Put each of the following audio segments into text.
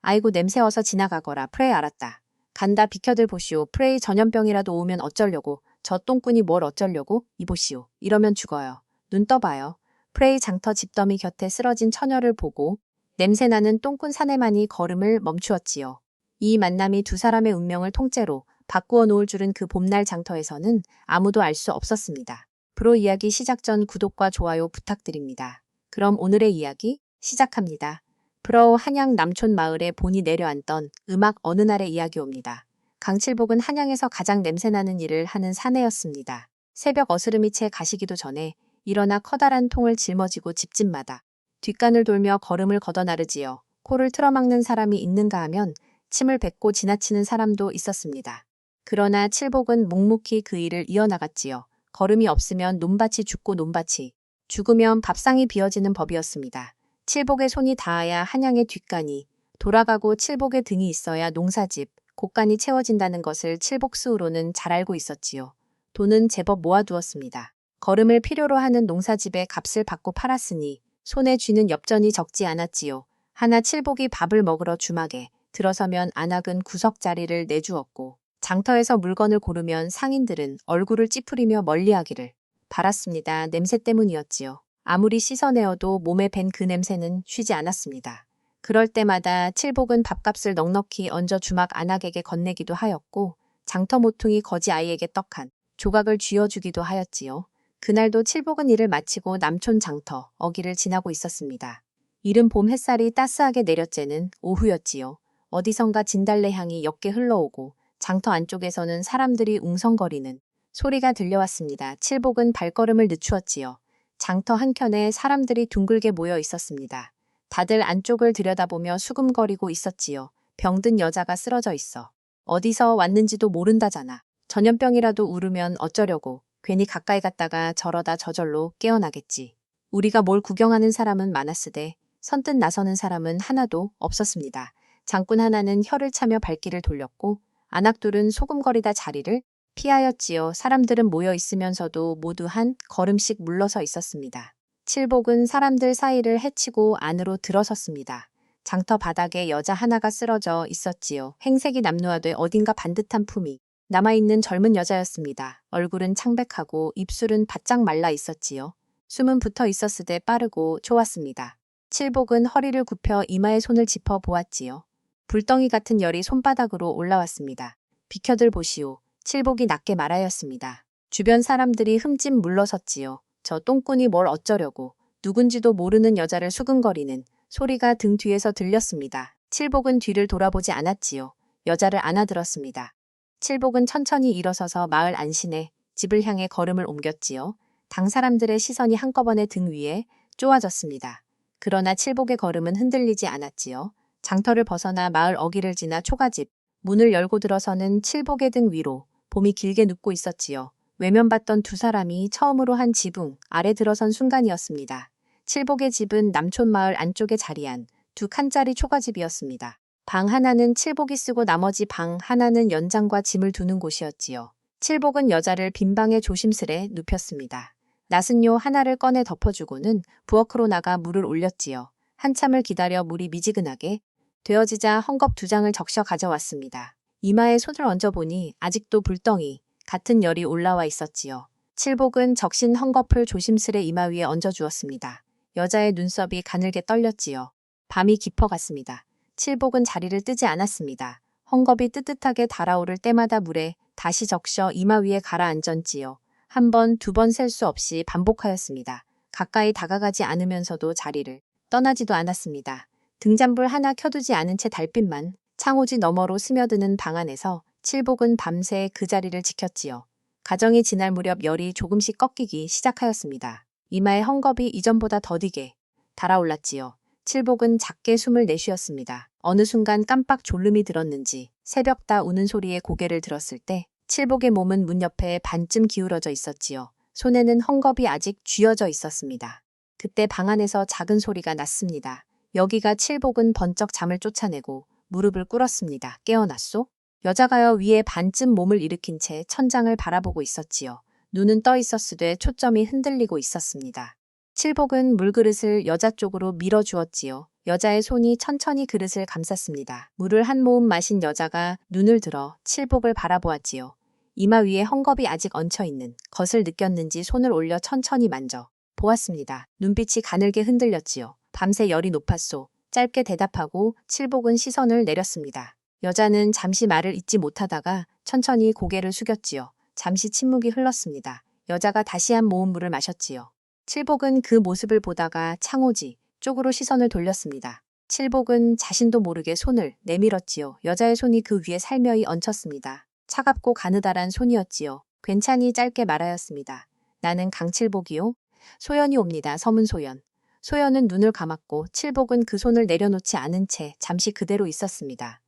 아이고 냄새 어서 지나가거라. 프레이 알았다. 간다 비켜들 보시오. 프레이 전염병이라도 오면 어쩌려고. 저 똥꾼이 뭘 어쩌려고. 이보시오. 이러면 죽어요. 눈 떠봐요. 프레이 장터 집더미 곁에 쓰러진 처녀를 보고 냄새나는 똥꾼 사내만이 걸음을 멈추었지요. 이 만남이 두 사람의 운명을 통째로 바꾸어 놓을 줄은 그 봄날 장터에서는 아무도 알 수 없었습니다. 프로 이야기 시작 전 구독과 좋아요 부탁드립니다. 그럼 오늘의 이야기 시작합니다. 프로 한양 남촌 마을에 본이 내려앉던 음악 어느 날의 이야기옵니다. 강칠복은 한양에서 가장 냄새나는 일을 하는 사내였습니다. 새벽 어스름이 채 가시기도 전에 일어나 커다란 통을 짊어지고 집집마다 뒷간을 돌며 걸음을 걷어 나르지요. 코를 틀어막는 사람이 있는가 하면 침을 뱉고 지나치는 사람도 있었습니다. 그러나 칠복은 묵묵히 그 일을 이어나갔지요. 걸음이 없으면 논밭이 죽고 논밭이 죽으면 밥상이 비어지는 법이었습니다. 칠복의 손이 닿아야 한양의 뒷간이 돌아가고 칠복의 등이 있어야 농사집, 곡간이 채워진다는 것을 칠복스후로는 잘 알고 있었지요. 돈은 제법 모아두었습니다. 걸음을 필요로 하는 농사집에 값을 받고 팔았으니 손에 쥐는 엽전이 적지 않았지요. 하나 칠복이 밥을 먹으러 주막에 들어서면 안악은 구석자리를 내주었고 장터에서 물건을 고르면 상인들은 얼굴을 찌푸리며 멀리하기를 바랐습니다. 냄새 때문이었지요. 아무리 씻어내어도 몸에 밴 그 냄새는 쉬지 않았습니다. 그럴 때마다 칠복은 밥값을 넉넉히 얹어 주막 안악에게 건네기도 하였고 장터 모퉁이 거지 아이에게 떡 한 조각을 쥐어주기도 하였지요. 그날도 칠복은 일을 마치고 남촌 장터 어기를 지나고 있었습니다. 이른 봄 햇살이 따스하게 내려쬐는 오후였지요. 어디선가 진달래 향이 옅게 흘러오고 장터 안쪽에서는 사람들이 웅성거리는 소리가 들려왔습니다. 칠복은 발걸음을 늦추었지요. 장터 한켠에 사람들이 둥글게 모여 있었습니다. 다들 안쪽을 들여다보며 수금거리고 있었지요. 병든 여자가 쓰러져 있어. 어디서 왔는지도 모른다잖아. 전염병이라도 우르면 어쩌려고. 괜히 가까이 갔다가 저러다 저절로 깨어나겠지. 우리가 뭘 구경하는 사람은 많았으되 선뜻 나서는 사람은 하나도 없었습니다. 장꾼 하나는 혀를 차며 발길을 돌렸고 안악둘은 소금거리다 자리를 피하였지요. 사람들은 모여 있으면서도 모두 한 걸음씩 물러서 있었습니다. 칠복은 사람들 사이를 헤치고 안으로 들어섰습니다. 장터 바닥에 여자 하나가 쓰러져 있었지요. 행색이 남루하되 어딘가 반듯한 품이 남아있는 젊은 여자였습니다. 얼굴은 창백하고 입술은 바짝 말라 있었지요. 숨은 붙어 있었으되 빠르고 좋았습니다. 칠복은 허리를 굽혀 이마에 손을 짚어 보았지요. 불덩이 같은 열이 손바닥으로 올라왔습니다. 비켜들 보시오. 칠복이 낮게 말하였습니다. 주변 사람들이 흠집 물러섰지요. 저 똥꾼이 뭘 어쩌려고. 누군지도 모르는 여자를 수근거리는 소리가 등 뒤에서 들렸습니다. 칠복은 뒤를 돌아보지 않았지요. 여자를 안아들었습니다. 칠복은 천천히 일어서서 마을 안신에 집을 향해 걸음을 옮겼지요. 당 사람들의 시선이 한꺼번에 등 위에 쪼아졌습니다. 그러나 칠복의 걸음은 흔들리지 않았지요. 장터를 벗어나 마을 어기를 지나 초가집, 문을 열고 들어서는 칠복의 등 위로 봄이 길게 눕고 있었지요. 외면 봤던 두 사람이 처음으로 한 지붕 아래 들어선 순간이었습니다. 칠복의 집은 남촌 마을 안쪽에 자리한 두 칸짜리 초가집이었습니다. 방 하나는 칠복이 쓰고 나머지 방 하나는 연장과 짐을 두는 곳이었지요. 칠복은 여자를 빈 방에 조심스레 눕혔습니다. 나슨요 하나를 꺼내 덮어주고는 부엌으로 나가 물을 올렸지요. 한참을 기다려 물이 미지근하게 되어지자 헝겊 두 장을 적셔 가져왔습니다. 이마에 손을 얹어보니 아직도 불덩이 같은 열이 올라와 있었지요. 칠복은 적신 헝겊을 조심스레 이마 위에 얹어주었습니다. 여자의 눈썹이 가늘게 떨렸지요. 밤이 깊어갔습니다. 칠복은 자리를 뜨지 않았습니다. 헝겊이 뜨뜻하게 달아오를 때마다 물에 다시 적셔 이마 위에 가라앉았지요. 한 번, 두 번 셀 수 없이 반복하였습니다. 가까이 다가가지 않으면서도 자리를 떠나지도 않았습니다. 등잔불 하나 켜두지 않은 채 달빛만 창호지 너머로 스며드는 방 안에서 칠복은 밤새 그 자리를 지켰지요. 가정이 지날 무렵 열이 조금씩 꺾이기 시작하였습니다. 이마의 헝겊이 이전보다 더디게 달아올랐지요. 칠복은 작게 숨을 내쉬었습니다. 어느 순간 깜빡 졸음이 들었는지 새벽다 우는 소리에 고개를 들었을 때 칠복의 몸은 문 옆에 반쯤 기울어져 있었지요. 손에는 헝겊이 아직 쥐어져 있었습니다. 그때 방 안에서 작은 소리가 났습니다. 여기가 칠복은 번쩍 잠을 쫓아내고 무릎을 꿇었습니다. 깨어났소? 여자가요 위에 반쯤 몸을 일으킨 채 천장을 바라보고 있었지요. 눈은 떠 있었으되 초점이 흔들리고 있었습니다. 칠복은 물그릇을 여자 쪽으로 밀어주었지요. 여자의 손이 천천히 그릇을 감쌌습니다. 물을 한 모금 마신 여자가 눈을 들어 칠복을 바라보았지요. 이마 위에 헝겊이 아직 얹혀있는 것을 느꼈는지 손을 올려 천천히 만져 보았습니다. 눈빛이 가늘게 흔들렸지요. 밤새 열이 높았소. 짧게 대답하고 칠복은 시선을 내렸습니다. 여자는 잠시 말을 잇지 못하다가 천천히 고개를 숙였지요. 잠시 침묵이 흘렀습니다. 여자가 다시 한 모금 물을 마셨지요. 칠복은 그 모습을 보다가 창호지 쪽으로 시선을 돌렸습니다. 칠복은 자신도 모르게 손을 내밀었지요. 여자의 손이 그 위에 살며이 얹혔습니다. 차갑고 가느다란 손이었지요. 괜찮이 짧게 말하였습니다. 나는 강칠복이요. 소연이 옵니다. 서문소연. 소연은 눈을 감았고 칠복은 그 손을 내려놓지 않은 채 잠시 그대로 있었습니다.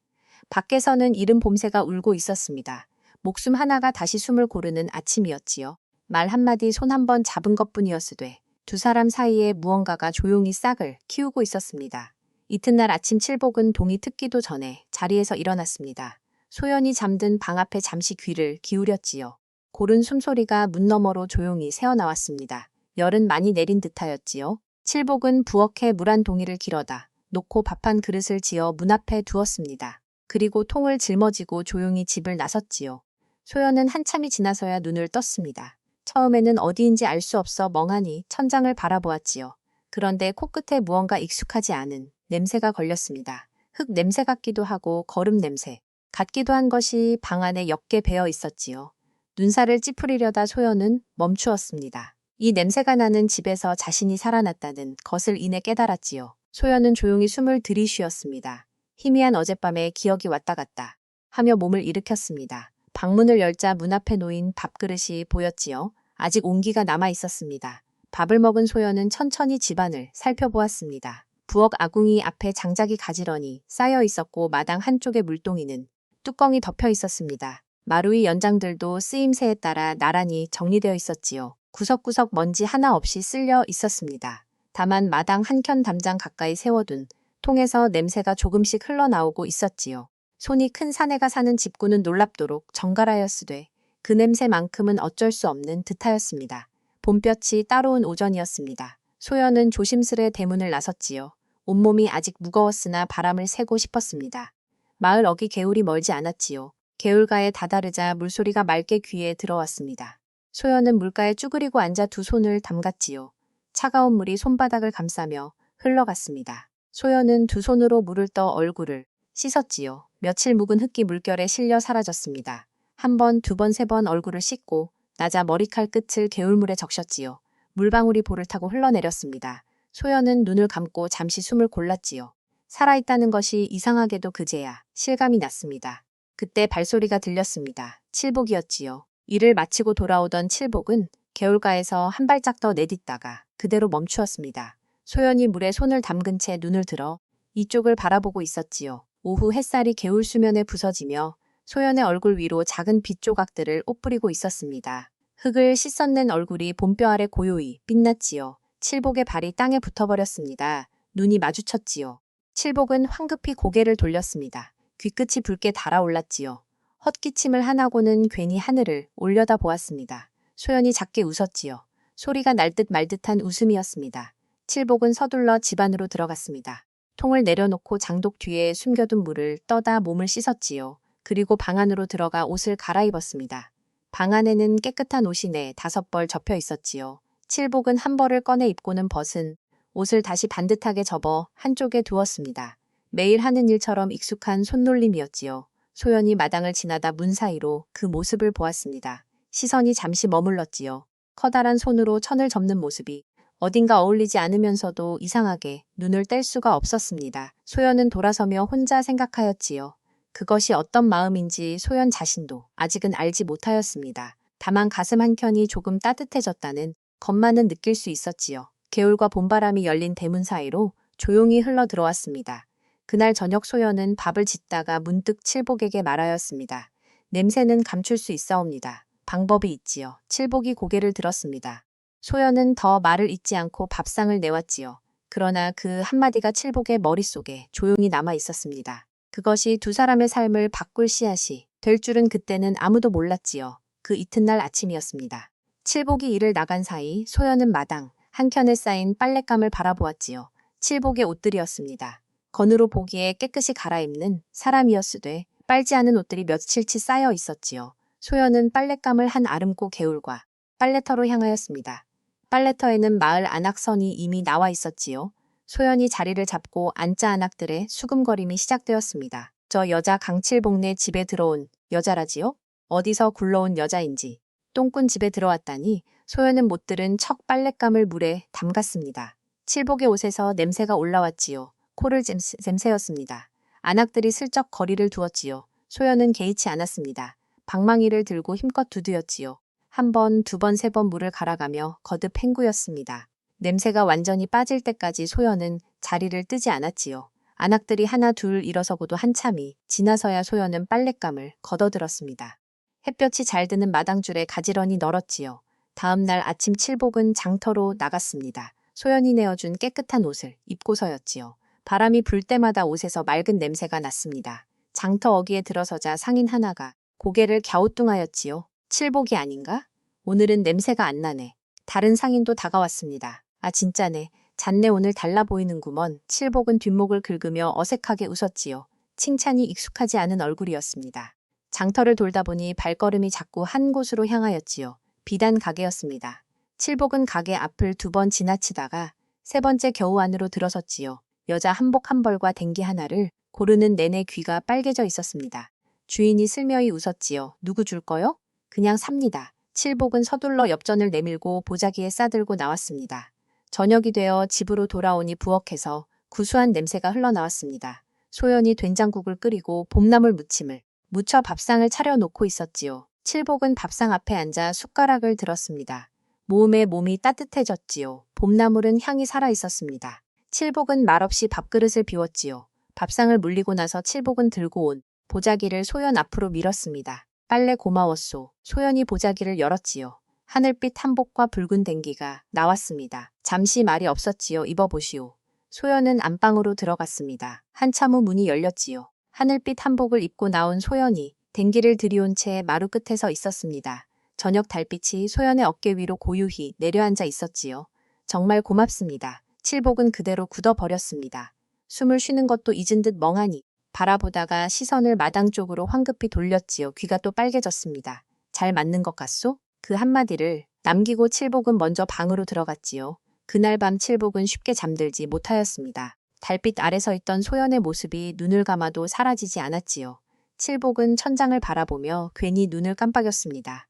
밖에서는 이른 봄새가 울고 있었습니다. 목숨 하나가 다시 숨을 고르는 아침이었지요. 말 한마디 손 한 번 잡은 것뿐이었으되 두 사람 사이에 무언가가 조용히 싹을 키우고 있었습니다. 이튿날 아침 칠복은 동이 트기도 전에 자리에서 일어났습니다. 소연이 잠든 방 앞에 잠시 귀를 기울였지요. 고른 숨소리가 문 너머로 조용히 새어나왔습니다. 열은 많이 내린 듯하였지요. 칠복은 부엌에 물 한 동이를 길어다 놓고 밥 한 그릇을 지어 문 앞에 두었습니다. 그리고 통을 짊어지고 조용히 집을 나섰지요. 소연은 한참이 지나서야 눈을 떴습니다. 처음에는 어디인지 알 수 없어 멍하니 천장을 바라보았지요. 그런데 코끝에 무언가 익숙하지 않은 냄새가 걸렸습니다. 흙 냄새 같기도 하고 거름 냄새 같기도 한 것이 방 안에 옅게 배어 있었지요. 눈살을 찌푸리려다 소연은 멈추었습니다. 이 냄새가 나는 집에서 자신이 살아났다는 것을 이내 깨달았지요. 소연은 조용히 숨을 들이쉬었습니다. 희미한 어젯밤에 기억이 왔다 갔다 하며 몸을 일으켰습니다. 방문을 열자 문 앞에 놓인 밥그릇이 보였지요. 아직 온기가 남아 있었습니다. 밥을 먹은 소연은 천천히 집안을 살펴보았습니다. 부엌 아궁이 앞에 장작이 가지런히 쌓여 있었고 마당 한쪽의 물동이는 뚜껑이 덮여 있었습니다. 마루의 연장들도 쓰임새에 따라 나란히 정리되어 있었지요. 구석구석 먼지 하나 없이 쓸려 있었습니다. 다만 마당 한켠 담장 가까이 세워둔 통에서 냄새가 조금씩 흘러나오고 있었지요. 손이 큰 사내가 사는 집구는 놀랍도록 정갈하였으되 그 냄새만큼은 어쩔 수 없는 듯하였습니다. 봄볕이 따로운 오전이었습니다. 소연은 조심스레 대문을 나섰지요. 온몸이 아직 무거웠으나 바람을 쐬고 싶었습니다. 마을 어기 개울이 멀지 않았지요. 개울가에 다다르자 물소리가 맑게 귀에 들어왔습니다. 소연은 물가에 쭈그리고 앉아 두 손을 담갔지요. 차가운 물이 손바닥을 감싸며 흘러갔습니다. 소연은 두 손으로 물을 떠 얼굴을 씻었지요. 며칠 묵은 흙기 물결에 실려 사라졌습니다. 한 번, 두 번, 세 번 얼굴을 씻고 나자 머리칼 끝을 개울물에 적셨지요. 물방울이 볼을 타고 흘러내렸습니다. 소연은 눈을 감고 잠시 숨을 골랐지요. 살아있다는 것이 이상하게도 그제야 실감이 났습니다. 그때 발소리가 들렸습니다. 칠복이었지요. 일을 마치고 돌아오던 칠복은 개울가에서 한 발짝 더 내딛다가 그대로 멈추었습니다. 소연이 물에 손을 담근 채 눈을 들어 이쪽을 바라보고 있었지요. 오후 햇살이 개울 수면에 부서지며 소연의 얼굴 위로 작은 빛 조각들을 옷부리고 있었습니다. 흙을 씻어낸 얼굴이 봄뼈 아래 고요히 빛났지요. 칠복의 발이 땅에 붙어버렸습니다. 눈이 마주쳤지요. 칠복은 황급히 고개를 돌렸습니다. 귀끝이 붉게 달아올랐지요. 헛기침을 하나고는 괜히 하늘을 올려다 보았습니다. 소연이 작게 웃었지요. 소리가 날 듯 말 듯한 웃음이었습니다. 칠복은 서둘러 집 안으로 들어갔습니다. 통을 내려놓고 장독 뒤에 숨겨둔 물을 떠다 몸을 씻었지요. 그리고 방 안으로 들어가 옷을 갈아입었습니다. 방 안에는 깨끗한 옷이 4~5벌 접혀 있었지요. 칠복은 한 벌을 꺼내 입고는 벗은 옷을 다시 반듯하게 접어 한쪽에 두었습니다. 매일 하는 일처럼 익숙한 손놀림이었지요. 소연이 마당을 지나다 문 사이로 그 모습을 보았습니다. 시선이 잠시 머물렀지요. 커다란 손으로 천을 접는 모습이 어딘가 어울리지 않으면서도 이상하게 눈을 뗄 수가 없었습니다. 소연은 돌아서며 혼자 생각하였지요. 그것이 어떤 마음인지 소연 자신도 아직은 알지 못하였습니다. 다만 가슴 한켠이 조금 따뜻해졌다는 것만은 느낄 수 있었지요. 개울과 봄바람이 열린 대문 사이로 조용히 흘러 들어왔습니다. 그날 저녁 소연은 밥을 짓다가 문득 칠복에게 말하였습니다. 냄새는 감출 수 있사옵니다. 방법이 있지요. 칠복이 고개를 들었습니다. 소연은 더 말을 잇지 않고 밥상을 내왔지요. 그러나 그 한마디가 칠복의 머릿속에 조용히 남아 있었습니다. 그것이 두 사람의 삶을 바꿀 씨앗이 될 줄은 그때는 아무도 몰랐지요. 그 이튿날 아침이었습니다. 칠복이 일을 나간 사이 소연은 마당 한켠에 쌓인 빨랫감을 바라보았지요. 칠복의 옷들이었습니다. 겉으로 보기에 깨끗이 갈아입는 사람이었으되 빨지 않은 옷들이 며칠치 쌓여 있었지요. 소연은 빨랫감을 한 아름고 개울과 빨래터로 향하였습니다. 빨래터에는 마을 안악선이 이미 나와 있었지요. 소연이 자리를 잡고 앉자 안악들의 수금거림이 시작되었습니다. 저 여자 강칠복네 집에 들어온 여자라지요? 어디서 굴러온 여자인지. 똥꾼 집에 들어왔다니 소연은 못 들은 척 빨랫감을 물에 담갔습니다. 칠복의 옷에서 냄새가 올라왔지요. 코를 잼새였습니다. 안악들이 슬쩍 거리를 두었지요. 소연은 개의치 않았습니다. 방망이를 들고 힘껏 두드렸지요. 한 번, 두 번, 세 번 물을 갈아가며 거듭 헹구였습니다. 냄새가 완전히 빠질 때까지 소연은 자리를 뜨지 않았지요. 안악들이 하나 둘 일어서고도 한참이 지나서야 소연은 빨랫감을 걷어들었습니다. 햇볕이 잘 드는 마당줄에 가지런히 널었지요. 다음 날 아침 칠복은 장터로 나갔습니다. 소연이 내어준 깨끗한 옷을 입고서였지요. 바람이 불 때마다 옷에서 맑은 냄새가 났습니다. 장터 어귀에 들어서자 상인 하나가 고개를 갸우뚱하였지요. 칠복이 아닌가? 오늘은 냄새가 안 나네. 다른 상인도 다가왔습니다. 아 진짜네. 잣내 오늘 달라 보이는구먼. 칠복은 뒷목을 긁으며 어색하게 웃었지요. 칭찬이 익숙하지 않은 얼굴이었습니다. 장터를 돌다 보니 발걸음이 자꾸 한 곳으로 향하였지요. 비단 가게였습니다. 칠복은 가게 앞을 두 번 지나치다가 세 번째 겨우 안으로 들어섰지요. 여자 한복 한 벌과 댕기 하나를 고르는 내내 귀가 빨개져 있었습니다. 주인이 슬며이 웃었지요. 누구 줄 거요? 그냥 삽니다. 칠복은 서둘러 엽전을 내밀고 보자기에 싸들고 나왔습니다. 저녁이 되어 집으로 돌아오니 부엌에서 구수한 냄새가 흘러나왔습니다. 소연이 된장국을 끓이고 봄나물 무침을 무쳐 밥상을 차려놓고 있었지요. 칠복은 밥상 앞에 앉아 숟가락을 들었습니다. 모음에 몸이 따뜻해졌지요. 봄나물은 향이 살아있었습니다. 칠복은 말없이 밥그릇을 비웠지요. 밥상을 물리고 나서 칠복은 들고 온 보자기를 소연 앞으로 밀었습니다. 빨래 고마웠소. 소연이 보자기를 열었지요. 하늘빛 한복과 붉은 댕기가 나왔습니다. 잠시 말이 없었지요. 입어보시오. 소연은 안방으로 들어갔습니다. 한참 후 문이 열렸지요. 하늘빛 한복을 입고 나온 소연이 댕기를 들이온 채 마루 끝에 서 있었습니다. 저녁 달빛이 소연의 어깨 위로 고요히 내려앉아 있었지요. 정말 고맙습니다. 칠복은 그대로 굳어버렸습니다. 숨을 쉬는 것도 잊은 듯 멍하니 바라보다가 시선을 마당 쪽으로 황급히 돌렸지요. 귀가 또 빨개졌습니다. 잘 맞는 것 같소? 그 한마디를 남기고 칠복은 먼저 방으로 들어갔지요. 그날 밤 칠복은 쉽게 잠들지 못하였습니다. 달빛 아래 서 있던 소연의 모습이 눈을 감아도 사라지지 않았지요. 칠복은 천장을 바라보며 괜히 눈을 깜빡였습니다.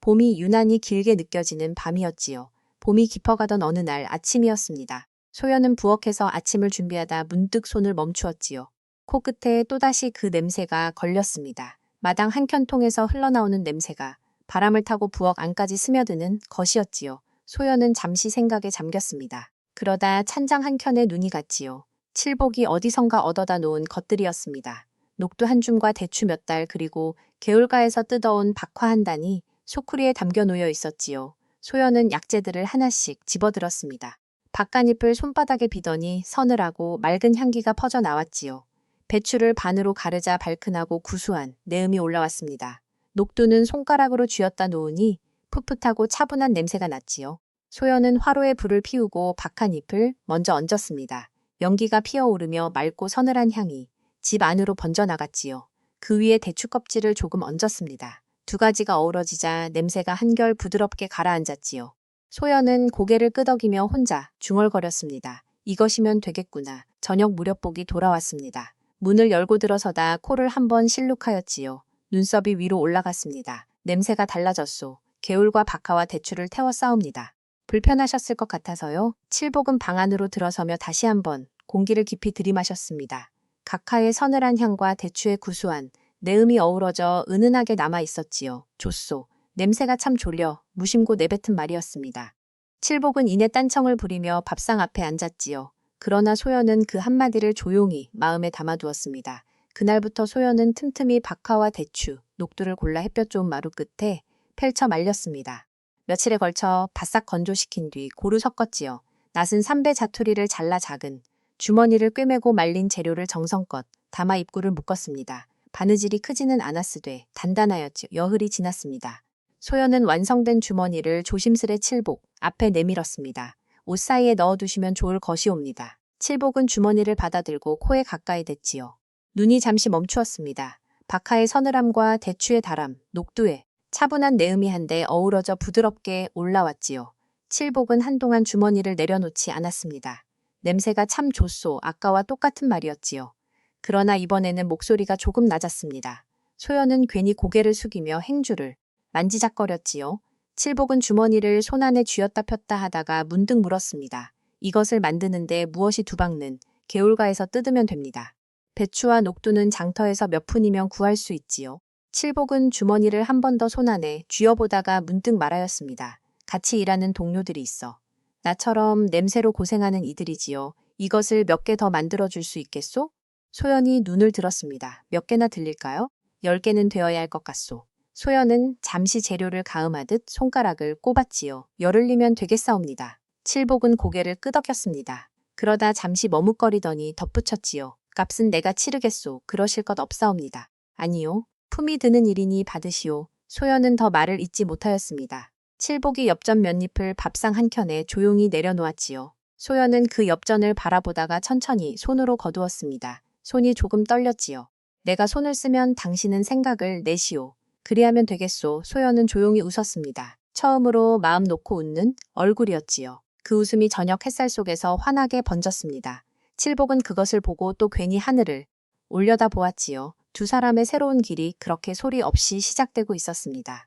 봄이 유난히 길게 느껴지는 밤이었지요. 봄이 깊어가던 어느 날 아침이었습니다. 소연은 부엌에서 아침을 준비하다 문득 손을 멈추었지요. 코끝에 또다시 그 냄새가 걸렸습니다. 마당 한켠 통에서 흘러나오는 냄새가 바람을 타고 부엌 안까지 스며드는 것이었지요. 소연은 잠시 생각에 잠겼습니다. 그러다 찬장 한켠에 눈이 갔지요. 칠복이 어디선가 얻어다 놓은 것들이었습니다. 녹두 한 줌과 대추 몇 달 그리고 개울가에서 뜯어온 박화 한 단이 소쿠리에 담겨 놓여 있었지요. 소연은 약재들을 하나씩 집어들었습니다. 박간잎을 손바닥에 비더니 서늘하고 맑은 향기가 퍼져 나왔지요. 배추를 반으로 가르자 발큰하고 구수한 내음이 올라왔습니다. 녹두는 손가락으로 쥐었다 놓으니 풋풋하고 차분한 냄새가 났지요. 소연은 화로에 불을 피우고 박한잎을 먼저 얹었습니다. 연기가 피어오르며 맑고 서늘한 향이 집 안으로 번져나갔지요. 그 위에 대추 껍질을 조금 얹었습니다. 두 가지가 어우러지자 냄새가 한결 부드럽게 가라앉았지요. 소연은 고개를 끄덕이며 혼자 중얼거렸습니다. 이것이면 되겠구나. 저녁 무렵복이 돌아왔습니다. 문을 열고 들어서다 코를 한번 실룩하였지요. 눈썹이 위로 올라갔습니다. 냄새가 달라졌소. 개울과 박하와 대추를 태워 싸웁니다. 불편하셨을 것 같아서요. 칠복은 방 안으로 들어서며 다시 한번 공기를 깊이 들이마셨습니다. 각하의 서늘한 향과 대추의 구수한 내음이 어우러져 은은하게 남아 있었지요. 좋소. 냄새가 참 졸려 무심코 내뱉은 말이었습니다. 칠복은 이내 딴청을 부리며 밥상 앞에 앉았지요. 그러나 소연은 그 한마디를 조용히 마음에 담아두었습니다. 그날부터 소연은 틈틈이 박하와 대추, 녹두를 골라 햇볕 좋은 마루 끝에 펼쳐 말렸습니다. 며칠에 걸쳐 바싹 건조시킨 뒤 고루 섞었지요. 낮은 삼배 자투리를 잘라 작은 주머니를 꿰매고 말린 재료를 정성껏 담아 입구를 묶었습니다. 바느질이 크지는 않았으되 단단하였지요. 여흘이 지났습니다. 소연은 완성된 주머니를 조심스레 칠복 앞에 내밀었습니다. 옷 사이에 넣어두시면 좋을 것이옵니다. 칠복은 주머니를 받아들고 코에 가까이 댔지요. 눈이 잠시 멈추었습니다. 박하의 서늘함과 대추의 달함, 녹두의 차분한 내음이 한데 어우러져 부드럽게 올라왔지요. 칠복은 한동안 주머니를 내려놓지 않았습니다. 냄새가 참 좋소. 아까와 똑같은 말이었지요. 그러나 이번에는 목소리가 조금 낮았습니다. 소연은 괜히 고개를 숙이며 행주를 만지작거렸지요. 칠복은 주머니를 손 안에 쥐었다 폈다 하다가 문득 물었습니다. 이것을 만드는데 무엇이 두박는 개울가에서 뜯으면 됩니다. 배추와 녹두는 장터에서 몇 푼이면 구할 수 있지요. 칠복은 주머니를 한 번 더 손 안에 쥐어보다가 문득 말하였습니다. 같이 일하는 동료들이 있어. 나처럼 냄새로 고생하는 이들이지요. 이것을 몇 개 더 만들어줄 수 있겠소? 소연이 눈을 들었습니다. 몇 개나 들릴까요? 10개는 되어야 할 것 같소. 소연은 잠시 재료를 가음하듯 손가락을 꼽았지요. 열흘이면 되겠사옵니다. 칠복은 고개를 끄덕였습니다. 그러다 잠시 머뭇거리더니 덧붙였지요. 값은 내가 치르겠소. 그러실 것 없사옵니다. 아니요. 품이 드는 일이니 받으시오. 소연은 더 말을 잇지 못하였습니다. 칠복이 엽전 몇 잎을 밥상 한 켠에 조용히 내려놓았지요. 소연은 그 엽전을 바라보다가 천천히 손으로 거두었습니다. 손이 조금 떨렸지요. 내가 손을 쓰면 당신은 생각을 내시오. 그리하면 되겠소. 소연은 조용히 웃었습니다. 처음으로 마음 놓고 웃는 얼굴이었지요. 그 웃음이 저녁 햇살 속에서 환하게 번졌습니다. 칠복은 그것을 보고 또 괜히 하늘을 올려다 보았지요. 두 사람의 새로운 길이 그렇게 소리 없이 시작되고 있었습니다.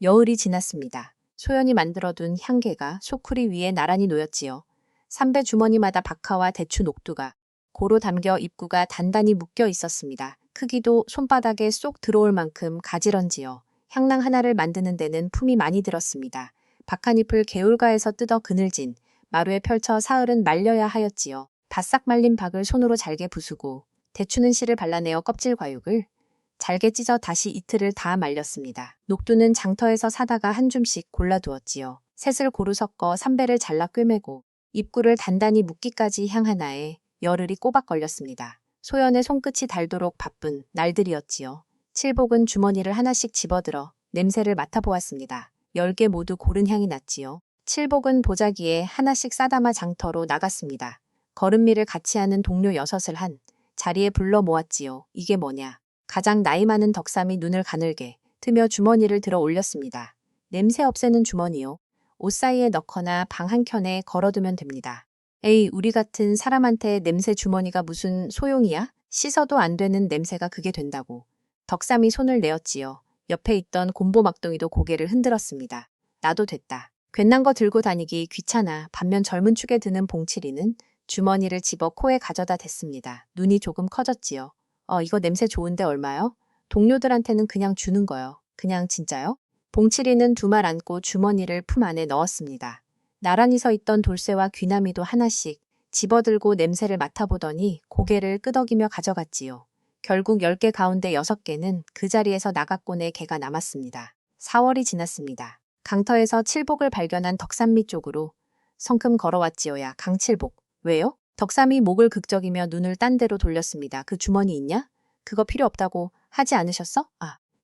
여흘이 지났습니다. 소연이 만들어둔 향계가 소쿠리 위에 나란히 놓였지요. 삼배 주머니마다 박하와 대추 녹두가 고루 담겨 입구가 단단히 묶여 있었습니다. 크기도 손바닥에 쏙 들어올 만큼 가지런지요. 향낭 하나를 만드는 데는 품이 많이 들었습니다. 박한잎을 개울가에서 뜯어 그늘진 마루에 펼쳐 사흘은 말려야 하였지요. 바싹 말린 박을 손으로 잘게 부수고 대추는 씨를 발라내어 껍질 과육을 잘게 찢어 다시 이틀을 다 말렸습니다. 녹두는 장터에서 사다가 한 줌씩 골라두었지요. 셋을 고루 섞어 삼배를 잘라 꿰매고 입구를 단단히 묶기까지 향 하나에 열흘이 꼬박 걸렸습니다. 소연의 손끝이 닳도록 바쁜 날들이었지요. 칠복은 주머니를 하나씩 집어들어 냄새를 맡아보았습니다. 10개 모두 고른 향이 났지요. 칠복은 보자기에 하나씩 싸담아 장터로 나갔습니다. 걸음미를 같이 하는 동료 6을 한 자리에 불러 모았지요. 이게 뭐냐. 가장 나이 많은 덕삼이 눈을 가늘게 트며 주머니를 들어 올렸습니다. 냄새 없애는 주머니요. 옷 사이에 넣거나 방 한켠에 걸어두면 됩니다. 에이, 우리 같은 사람한테 냄새 주머니가 무슨 소용이야? 씻어도 안 되는 냄새가 그게 된다고. 덕삼이 손을 내었지요. 옆에 있던 곰보 막둥이도 고개를 흔들었습니다. 나도 됐다. 괜난 거 들고 다니기 귀찮아. 반면 젊은 축에 드는 봉칠이는 주머니를 집어 코에 가져다 댔습니다. 눈이 조금 커졌지요. 이거 냄새 좋은데 얼마요? 동료들한테는 그냥 주는 거요. 그냥 진짜요? 봉칠이는 두 말 안고 주머니를 품 안에 넣었습니다. 나란히 서 있던 돌쇠와 귀나미도 하나씩 집어들고 냄새를 맡아보더니 고개를 끄덕이며 가져갔지요. 결국 10개 가운데 6개는 그 자리에서 나갔고 4개가 남았습니다. 4월이 지났습니다. 강터에서 칠복을 발견한 덕삼미 쪽으로 성큼 걸어왔지요야. 강칠복. 왜요? 덕삼이 목을 극적이며 눈을 딴 데로 돌렸습니다. 그 주머니 있냐? 그거 필요 없다고 하지 않으셨어?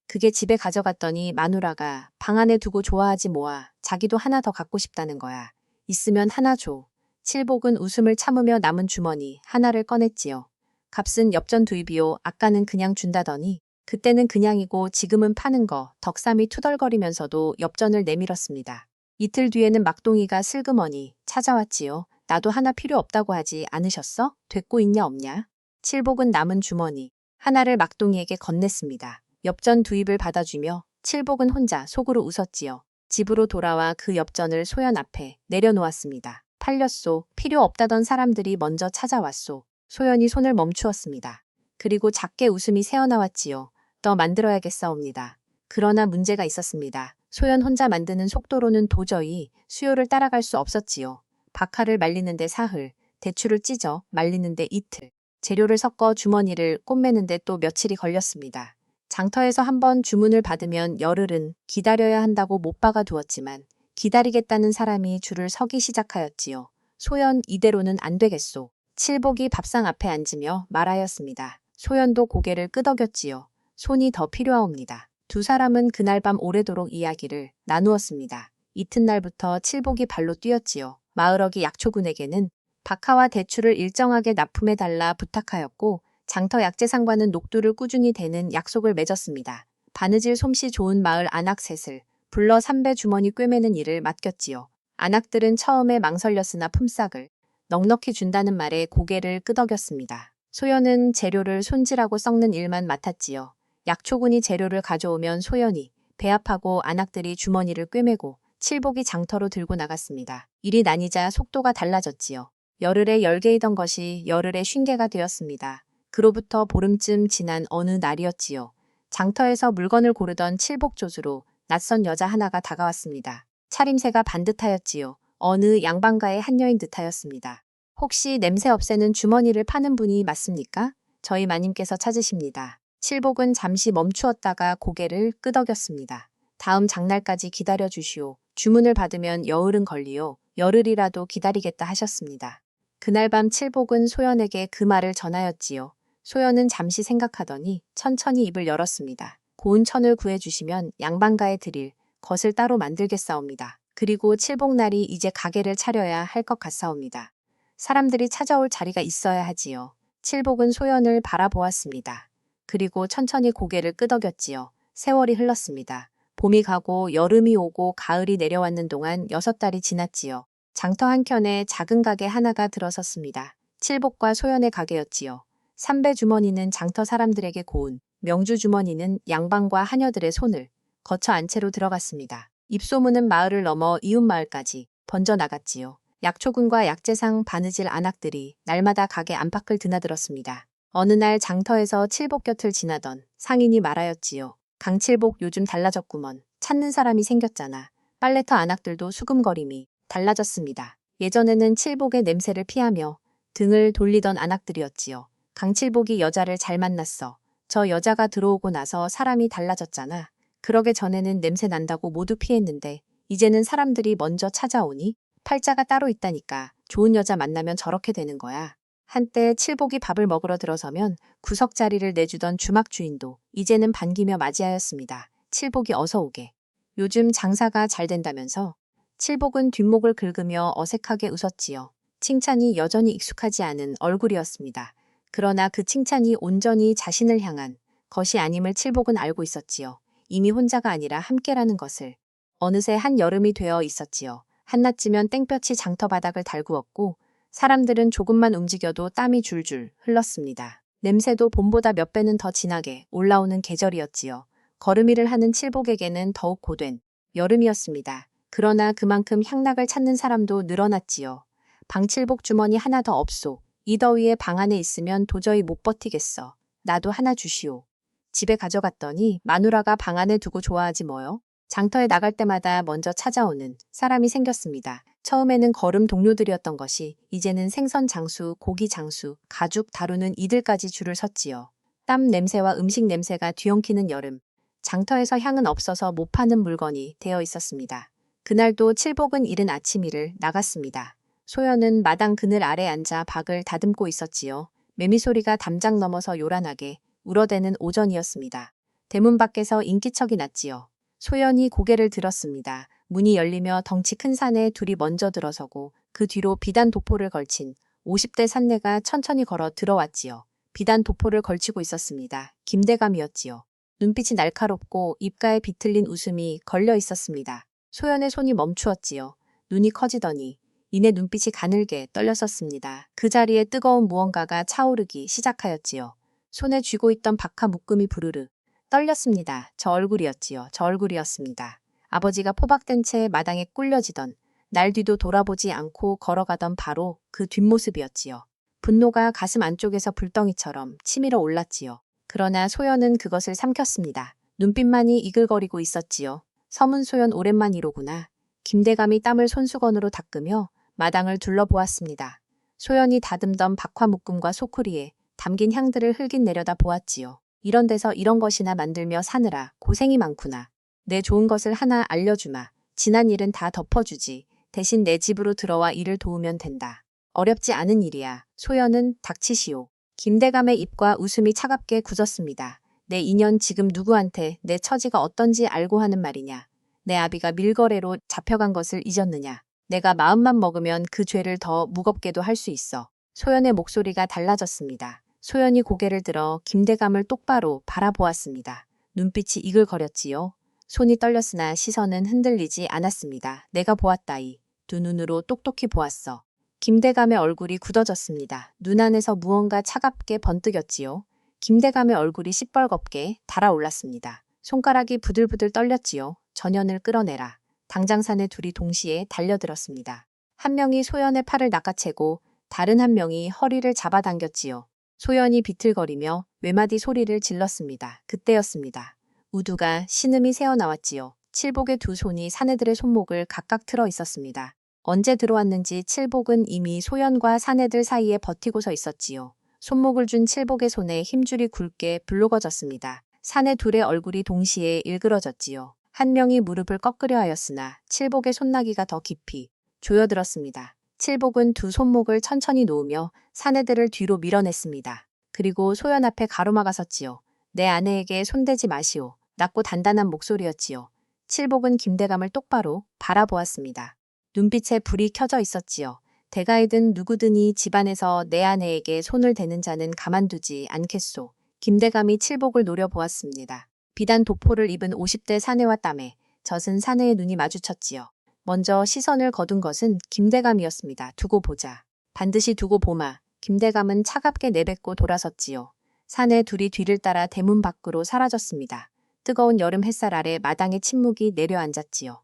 그게 집에 가져갔더니 마누라가 방 안에 두고 좋아하지 뭐야. 자기도 하나 더 갖고 싶다는 거야. 있으면 하나 줘. 칠복은 웃음을 참으며 남은 주머니 하나를 꺼냈지요. 값은 엽전 두입이요. 아까는 그냥 준다더니 그때는 그냥이고 지금은 파는 거. 덕삼이 투덜거리면서도 엽전을 내밀었습니다. 이틀 뒤에는 막둥이가 슬그머니 찾아왔지요. 나도 하나 필요 없다고 하지 않으셨어? 됐고 있냐 없냐? 칠복은 남은 주머니 하나를 막둥이에게 건넸습니다. 엽전 두입을 받아주며 칠복은 혼자 속으로 웃었지요. 집으로 돌아와 그 엽전을 소연 앞에 내려놓았습니다. 팔렸소. 필요 없다던 사람들이 먼저 찾아왔소. 소연이 손을 멈추었습니다. 그리고 작게 웃음이 새어나왔지요. 더 만들어야겠사옵니다. 그러나 문제가 있었습니다. 소연 혼자 만드는 속도로는 도저히 수요를 따라갈 수 없었지요. 박하를 말리는데 사흘, 대추를 찢어 말리는데 이틀, 재료를 섞어 주머니를 꿰매는데 또 며칠이 걸렸습니다. 장터에서 한번 주문을 받으면 열흘은 기다려야 한다고 못 박아 두었지만 기다리겠다는 사람이 줄을 서기 시작하였지요. 소연 이대로는 안 되겠소. 칠복이 밥상 앞에 앉으며 말하였습니다. 소연도 고개를 끄덕였지요. 손이 더 필요하옵니다. 두 사람은 그날 밤 오래도록 이야기를 나누었습니다. 이튿날부터 칠복이 발로 뛰었지요. 마을어기 약초군에게는 박하와 대추를 일정하게 납품해달라 부탁하였고 장터 약재상과는 녹두를 꾸준히 대는 약속을 맺었습니다. 바느질 솜씨 좋은 마을 안악셋을 불러 삼배 주머니 꿰매는 일을 맡겼지요. 안악들은 처음에 망설였으나 품삯을 넉넉히 준다는 말에 고개를 끄덕였습니다. 소연은 재료를 손질하고 썩는 일만 맡았지요. 약초군이 재료를 가져오면 소연이 배합하고 안악들이 주머니를 꿰매고 칠복이 장터로 들고 나갔습니다. 일이 나뉘자 속도가 달라졌지요. 열흘에 10개이던 것이 열흘에 50개가 되었습니다. 그로부터 보름쯤 지난 어느 날이었지요. 장터에서 물건을 고르던 칠복조수로 낯선 여자 하나가 다가왔습니다. 차림새가 반듯하였지요. 어느 양반가의 한여인 듯하였습니다. 혹시 냄새 없애는 주머니를 파는 분이 맞습니까? 저희 마님께서 찾으십니다. 칠복은 잠시 멈추었다가 고개를 끄덕였습니다. 다음 장날까지 기다려 주시오. 주문을 받으면 여흘은 걸리오. 열흘이라도 기다리겠다 하셨습니다. 그날 밤 칠복은 소연에게 그 말을 전하였지요. 소연은 잠시 생각하더니 천천히 입을 열었습니다. 고운 천을 구해주시면 양반가에 드릴 것을 따로 만들겠사옵니다. 그리고 칠복날이 이제 가게를 차려야 할 것 같사옵니다. 사람들이 찾아올 자리가 있어야 하지요. 칠복은 소연을 바라보았습니다. 그리고 천천히 고개를 끄덕였지요. 세월이 흘렀습니다. 봄이 가고 여름이 오고 가을이 내려왔는 동안 6달이 지났지요. 장터 한켠에 작은 가게 하나가 들어섰습니다. 칠복과 소연의 가게였지요. 삼배 주머니는 장터 사람들에게 고운, 명주 주머니는 양반과 하녀들의 손을 거쳐 안채로 들어갔습니다. 입소문은 마을을 넘어 이웃마을까지 번져나갔지요. 약초군과 약재상 바느질 안악들이 날마다 가게 안팎을 드나들었습니다. 어느 날 장터에서 칠복 곁을 지나던 상인이 말하였지요. 강칠복 요즘 달라졌구먼. 찾는 사람이 생겼잖아. 빨래터 안악들도 수금거림이 달라졌습니다. 예전에는 칠복의 냄새를 피하며 등을 돌리던 안악들이었지요. 강칠복이 여자를 잘 만났어. 저 여자가 들어오고 나서 사람이 달라졌잖아. 그러게 전에는 냄새 난다고 모두 피했는데 이제는 사람들이 먼저 찾아오니 팔자가 따로 있다니까. 좋은 여자 만나면 저렇게 되는 거야. 한때 칠복이 밥을 먹으러 들어서면 구석자리를 내주던 주막 주인도 이제는 반기며 맞이하였습니다. 칠복이 어서 오게. 요즘 장사가 잘 된다면서? 칠복은 뒷목을 긁으며 어색하게 웃었지요. 칭찬이 여전히 익숙하지 않은 얼굴이었습니다. 그러나 그 칭찬이 온전히 자신을 향한 것이 아님을 칠복은 알고 있었지요. 이미 혼자가 아니라 함께라는 것을. 어느새 한여름이 되어 있었지요. 한낮이면 땡볕이 장터 바닥을 달구었고 사람들은 조금만 움직여도 땀이 줄줄 흘렀습니다. 냄새도 봄보다 몇 배는 더 진하게 올라오는 계절이었지요. 걸음이를 하는 칠복에게는 더욱 고된 여름이었습니다. 그러나 그만큼 향락을 찾는 사람도 늘어났지요. 방칠복 주머니 하나 더 없소. 이 더위에 방 안에 있으면 도저히 못 버티겠어. 나도 하나 주시오. 집에 가져갔더니 마누라가 방 안에 두고 좋아하지 뭐요. 장터에 나갈 때마다 먼저 찾아오는 사람이 생겼습니다. 처음에는 걸음 동료들이었던 것이 이제는 생선 장수, 고기 장수, 가죽 다루는 이들까지 줄을 섰지요. 땀 냄새와 음식 냄새가 뒤엉키는 여름. 장터에서 향은 없어서 못 파는 물건이 되어 있었습니다. 그날도 칠복은 이른 아침 일을 나갔습니다. 소연은 마당 그늘 아래 앉아 박을 다듬고 있었지요. 매미소리가 담장 넘어서 요란하게 울어대는 오전이었습니다. 대문 밖에서 인기척이 났지요. 소연이 고개를 들었습니다. 문이 열리며 덩치 큰 사내 둘이 먼저 들어서고 그 뒤로 비단 도포를 걸친 50대 산내가 천천히 걸어 들어왔지요. 비단 도포를 걸치고 있었습니다. 김대감이었지요. 눈빛이 날카롭고 입가에 비틀린 웃음이 걸려 있었습니다. 소연의 손이 멈추었지요. 눈이 커지더니 이내 눈빛이 가늘게 떨렸었습니다. 그 자리에 뜨거운 무언가가 차오르기 시작하였지요. 손에 쥐고 있던 박하 묶음이 부르르 떨렸습니다. 저 얼굴이었지요. 저 얼굴이었습니다. 아버지가 포박된 채 마당에 꿀려지던 날 뒤도 돌아보지 않고 걸어가던 바로 그 뒷모습이었지요. 분노가 가슴 안쪽에서 불덩이처럼 치밀어 올랐지요. 그러나 소연은 그것을 삼켰습니다. 눈빛만이 이글거리고 있었지요. 서문소연 오랜만이로구나. 김대감이 땀을 손수건으로 닦으며 마당을 둘러보았습니다. 소연이 다듬던 박화 묶음과 소쿠리에 담긴 향들을 흘긴 내려다 보았지요. 이런 데서 이런 것이나 만들며 사느라 고생이 많구나. 내 좋은 것을 하나 알려주마. 지난 일은 다 덮어주지. 대신 내 집으로 들어와 일을 도우면 된다. 어렵지 않은 일이야. 소연은 닥치시오. 김대감의 입과 웃음이 차갑게 굳었습니다. 내 인연 지금 누구한테 내 처지가 어떤지 알고 하는 말이냐. 내 아비가 밀거래로 잡혀간 것을 잊었느냐. 내가 마음만 먹으면 그 죄를 더 무겁게도 할 수 있어. 소연의 목소리가 달라졌습니다. 소연이 고개를 들어 김대감을 똑바로 바라보았습니다. 눈빛이 이글거렸지요. 손이 떨렸으나 시선은 흔들리지 않았습니다. 내가 보았다이. 두 눈으로 똑똑히 보았어. 김대감의 얼굴이 굳어졌습니다. 눈 안에서 무언가 차갑게 번뜩였지요. 김대감의 얼굴이 시뻘겋게 달아올랐습니다. 손가락이 부들부들 떨렸지요. 전현을 끌어내라. 당장산에 둘이 동시에 달려들었습니다. 한 명이 소연의 팔을 낚아채고 다른 한 명이 허리를 잡아당겼지요. 소연이 비틀거리며 외마디 소리를 질렀습니다. 그때였습니다. 우두가 신음이 새어나왔지요. 칠복의 두 손이 사내들의 손목을 각각 틀어 있었습니다. 언제 들어왔는지 칠복은 이미 소연과 사내들 사이에 버티고 서 있었지요. 손목을 준 칠복의 손에 힘줄이 굵게 불룩어졌습니다. 사내 둘의 얼굴이 동시에 일그러졌지요. 한 명이 무릎을 꺾으려 하였으나 칠복의 손나기가 더 깊이 조여들었습니다. 칠복은 두 손목을 천천히 놓으며 사내들을 뒤로 밀어냈습니다. 그리고 소연 앞에 가로막아 섰지요. 내 아내에게 손대지 마시오. 낮고 단단한 목소리였지요. 칠복은 김대감을 똑바로 바라보았습니다. 눈빛에 불이 켜져 있었지요. 대가이든 누구든이 집안에서 내 아내에게 손을 대는 자는 가만두지 않겠소. 김대감이 칠복을 노려보았습니다. 비단 도포를 입은 50대 사내와 땀에 젖은 사내의 눈이 마주쳤지요. 먼저 시선을 거둔 것은 김대감이었습니다. 두고 보자. 반드시 두고 보마. 김대감은 차갑게 내뱉고 돌아섰지요. 사내 둘이 뒤를 따라 대문 밖으로 사라졌습니다. 뜨거운 여름 햇살 아래 마당에 침묵이 내려앉았지요.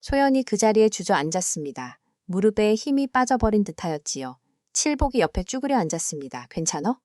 소연이 그 자리에 주저앉았습니다. 무릎에 힘이 빠져버린 듯하였지요. 칠복이 옆에 쭈그려 앉았습니다. 괜찮어?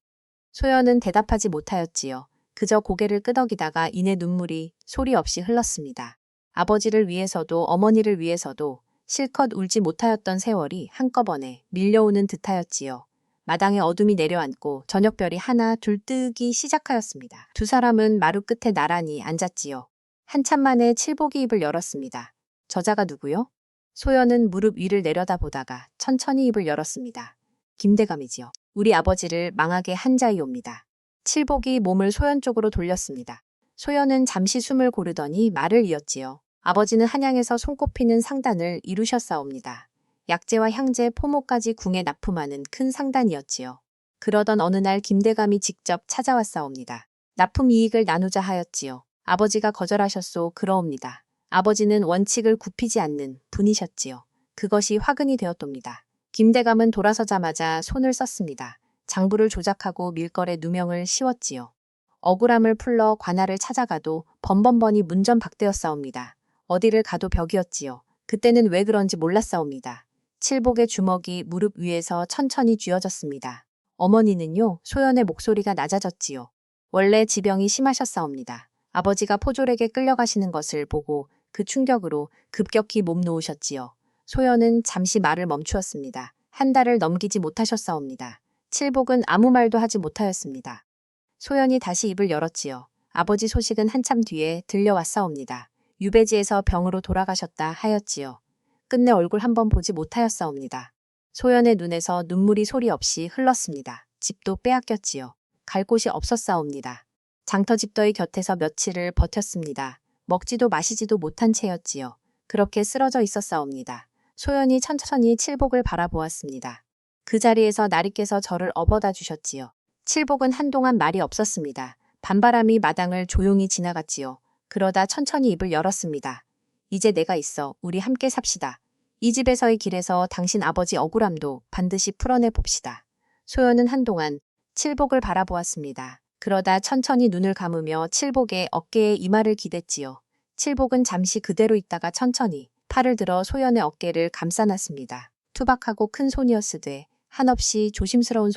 소연은 대답하지 못하였지요. 그저 고개를 끄덕이다가 이내 눈물이 소리 없이 흘렀습니다. 아버지를 위해서도 어머니를 위해서도 실컷 울지 못하였던 세월이 한꺼번에 밀려오는 듯하였지요. 마당에 어둠이 내려앉고 저녁별이 하나 둘 뜨기 시작하였습니다. 두 사람은 마루 끝에 나란히 앉았지요. 한참 만에 칠복이 입을 열었습니다. 저자가 누구요? 소연은 무릎 위를 내려다보다가 천천히 입을 열었습니다. 김대감이지요. 우리 아버지를 망하게 한 자이옵니다. 칠복이 몸을 소연 쪽으로 돌렸습니다. 소연은 잠시 숨을 고르더니 말을 이었지요. 아버지는 한양에서 손꼽히는 상단을 이루셨사옵니다. 약재와 향재, 포모까지 궁에 납품하는 큰 상단이었지요. 그러던 어느 날 김대감이 직접 찾아왔사옵니다. 납품 이익을 나누자 하였지요. 아버지가 거절하셨소. 그러옵니다. 아버지는 원칙을 굽히지 않는 분이셨지요. 그것이 화근이 되었답니다. 김대감은 돌아서자마자 손을 썼습니다. 장부를 조작하고 밀걸에 누명을 씌웠지요. 억울함을 풀러 관할을 찾아가도 번번번이 문전박대였사옵니다. 어디를 가도 벽이었지요. 그때는 왜 그런지 몰랐사옵니다. 칠복의 주먹이 무릎 위에서 천천히 쥐어졌습니다. 어머니는요, 소연의 목소리가 낮아졌지요. 원래 지병이 심하셨사옵니다. 아버지가 포졸에게 끌려가시는 것을 보고 그 충격으로 급격히 몸 놓으셨지요. 소연은 잠시 말을 멈추었습니다. 한 달을 넘기지 못하셨사옵니다. 칠복은 아무 말도 하지 못하였습니다. 소연이 다시 입을 열었지요. 아버지 소식은 한참 뒤에 들려왔사옵니다. 유배지에서 병으로 돌아가셨다 하였지요. 끝내 얼굴 한번 보지 못하였사옵니다. 소연의 눈에서 눈물이 소리 없이 흘렀습니다. 집도 빼앗겼지요. 갈 곳이 없었사옵니다. 장터집더의 곁에서 며칠을 버텼습니다. 먹지도 마시지도 못한 채였지요. 그렇게 쓰러져 있었사옵니다. 소연이 천천히 칠복을 바라보았습니다. 그 자리에서 나리께서 저를 업어다 주셨지요. 칠복은 한동안 말이 없었습니다. 밤바람이 마당을 조용히 지나갔지요. 그러다 천천히 입을 열었습니다. 이제 내가 있어. 우리 함께 삽시다. 이 집에서의 길에서 당신 아버지 억울함도 반드시 풀어내 봅시다. 소연은 한동안 칠복을 바라보았습니다. 그러다 천천히 눈을 감으며 칠복의 어깨에 이마를 기댔지요. 칠복은 잠시 그대로 있다가 천천히 팔을 들어 소연의 어깨를 감싸놨습니다. 투박하고 큰 손이었으되 한없이 조심스러운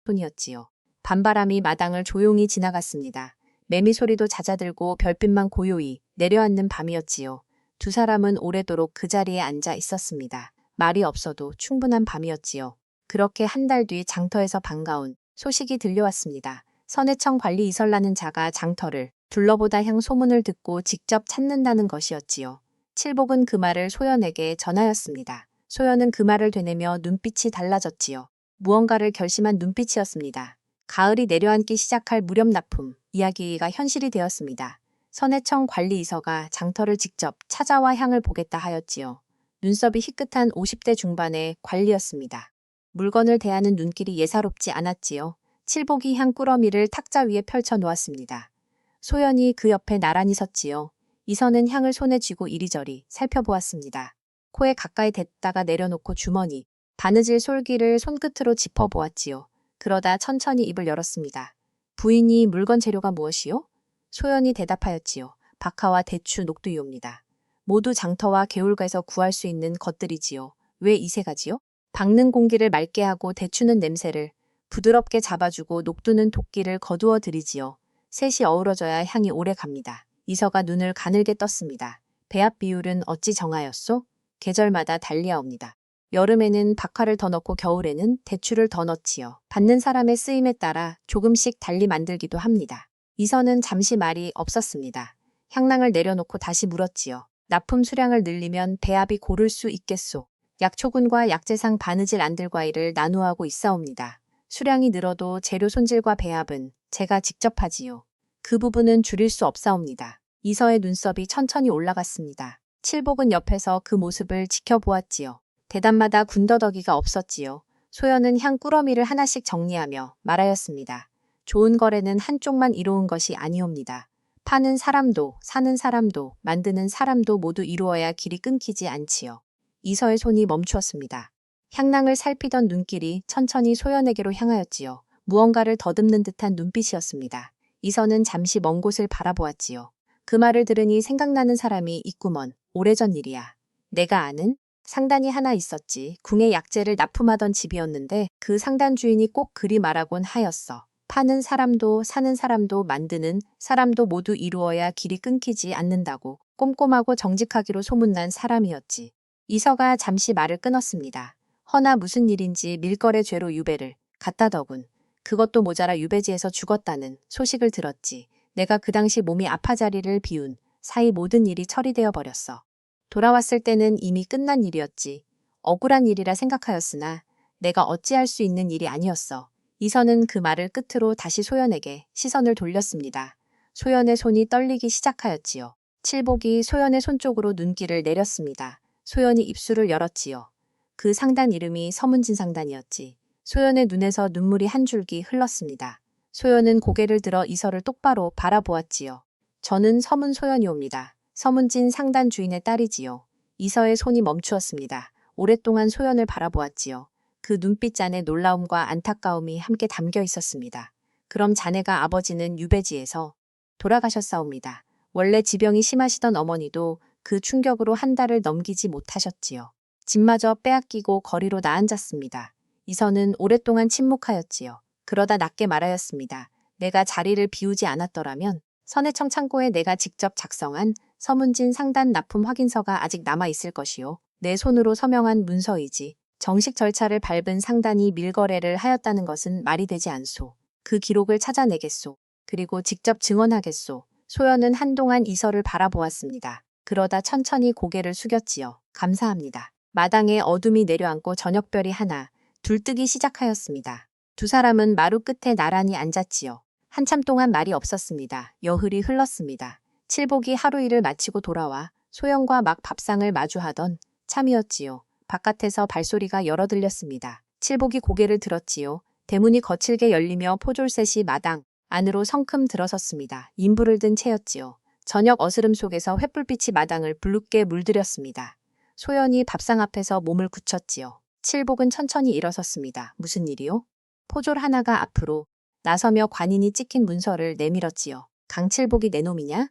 손이었지요. 밤바람이 마당을 조용히 지나갔습니다. 매미 소리도 잦아들고 별빛만 고요히 내려앉는 밤이었지요. 두 사람은 오래도록 그 자리에 앉아 있었습니다. 말이 없어도 충분한 밤이었지요. 그렇게 한 달 뒤 장터에서 반가운 소식이 들려왔습니다. 선해청 관리 이설라는 자가 장터를 둘러보다 향 소문을 듣고 직접 찾는다는 것이었지요. 칠복은 그 말을 소연에게 전하였습니다. 소연은 그 말을 되뇌며 눈빛이 달라졌지요. 무언가를 결심한 눈빛이었습니다. 가을이 내려앉기 시작할 무렵 납품, 이야기가 현실이 되었습니다. 선해청 관리이서가 장터를 직접 찾아와 향을 보겠다 하였지요. 눈썹이 희끗한 50대 중반의 관리였습니다. 물건을 대하는 눈길이 예사롭지 않았지요. 칠복이 향 꾸러미를 탁자 위에 펼쳐 놓았습니다. 소연이 그 옆에 나란히 섰지요. 이서는 향을 손에 쥐고 이리저리 살펴보았습니다. 코에 가까이 댔다가 내려놓고 주머니, 바느질 솔기를 손끝으로 짚어보았지요. 그러다 천천히 입을 열었습니다. 부인이 물건 재료가 무엇이요? 소연이 대답하였지요. 박하와 대추, 녹두이옵니다. 모두 장터와 개울가에서 구할 수 있는 것들이지요. 왜 이 세 가지요? 박는 공기를 맑게 하고 대추는 냄새를 부드럽게 잡아주고 녹두는 도끼를 거두어 드리지요. 셋이 어우러져야 향이 오래 갑니다. 이서가 눈을 가늘게 떴습니다. 배합 비율은 어찌 정하였소? 계절마다 달리하옵니다. 여름에는 박하를 더 넣고 겨울에는 대추를 더 넣지요. 받는 사람의 쓰임에 따라 조금씩 달리 만들기도 합니다. 이서는 잠시 말이 없었습니다. 향낭을 내려놓고 다시 물었지요. 납품 수량을 늘리면 배합이 고를 수 있겠소. 약초군과 약재상 바느질 안들과일을 나누하고 있사옵니다. 수량이 늘어도 재료 손질과 배합은 제가 직접 하지요. 그 부분은 줄일 수 없사옵니다. 이서의 눈썹이 천천히 올라갔습니다. 칠복은 옆에서 그 모습을 지켜보았지요. 대담마다 군더더기가 없었지요. 소연은 향 꾸러미를 하나씩 정리하며 말하였습니다. 좋은 거래는 한쪽만 이로운 것이 아니옵니다. 파는 사람도, 사는 사람도, 만드는 사람도 모두 이루어야 길이 끊기지 않지요. 이서의 손이 멈추었습니다. 향낭을 살피던 눈길이 천천히 소연에게로 향하였지요. 무언가를 더듬는 듯한 눈빛이었습니다. 이서는 잠시 먼 곳을 바라보았지요. 그 말을 들으니 생각나는 사람이 있구먼. 오래전 일이야. 내가 아는 상단이 하나 있었지. 궁에 약재를 납품하던 집이었는데 그 상단 주인이 꼭 그리 말하곤 하였어. 파는 사람도 사는 사람도 만드는 사람도 모두 이루어야 길이 끊기지 않는다고. 꼼꼼하고 정직하기로 소문난 사람이었지. 이서가 잠시 말을 끊었습니다. 허나 무슨 일인지 밀거래 죄로 유배를 갔다더군. 그것도 모자라 유배지에서 죽었다는 소식을 들었지. 내가 그 당시 몸이 아파자리를 비운 사이 모든 일이 처리되어 버렸어. 돌아왔을 때는 이미 끝난 일이었지. 억울한 일이라 생각하였으나 내가 어찌할 수 있는 일이 아니었어. 이서는 그 말을 끝으로 다시 소연에게 시선을 돌렸습니다. 소연의 손이 떨리기 시작하였지요. 칠복이 소연의 손 쪽으로 눈길을 내렸습니다. 소연이 입술을 열었지요. 그 상단 이름이 서문진 상단이었지. 소연의 눈에서 눈물이 한 줄기 흘렀습니다. 소연은 고개를 들어 이서를 똑바로 바라보았지요. 저는 서문소연이옵니다. 서문진 상단 주인의 딸이지요. 이서의 손이 멈추었습니다. 오랫동안 소연을 바라보았지요. 그 눈빛 안에 놀라움과 안타까움이 함께 담겨 있었습니다. 그럼 자네가 아버지는 유배지에서 돌아가셨사옵니다. 원래 지병이 심하시던 어머니도 그 충격으로 한 달을 넘기지 못하셨지요. 집마저 빼앗기고 거리로 나앉았습니다. 이서는 오랫동안 침묵하였지요. 그러다 낮게 말하였습니다. 내가 자리를 비우지 않았더라면 선해청 창고에 내가 직접 작성한 서문진 상단 납품 확인서가 아직 남아있을 것이요. 내 손으로 서명한 문서이지. 정식 절차를 밟은 상단이 밀거래를 하였다는 것은 말이 되지 않소. 그 기록을 찾아내겠소. 그리고 직접 증언하겠소. 소연은 한동안 이서를 바라보았습니다. 그러다 천천히 고개를 숙였지요. 감사합니다. 마당에 어둠이 내려앉고 저녁별이 하나, 둘 뜨기 시작하였습니다. 두 사람은 마루 끝에 나란히 앉았지요. 한참 동안 말이 없었습니다. 여흘이 흘렀습니다. 칠복이 하루 일을 마치고 돌아와 소연과 막 밥상을 마주하던 참이었지요. 바깥에서 발소리가 여러 들렸습니다. 칠복이 고개를 들었지요. 대문이 거칠게 열리며 포졸셋이 마당 안으로 성큼 들어섰습니다. 인부를 든 채였지요. 저녁 어스름 속에서 횃불빛이 마당을 붉게 물들였습니다. 소연이 밥상 앞에서 몸을 굳혔지요. 칠복은 천천히 일어섰습니다. 무슨 일이요? 포졸 하나가 앞으로 나서며 관인이 찍힌 문서를 내밀었지요. 강칠복이 내 놈이냐?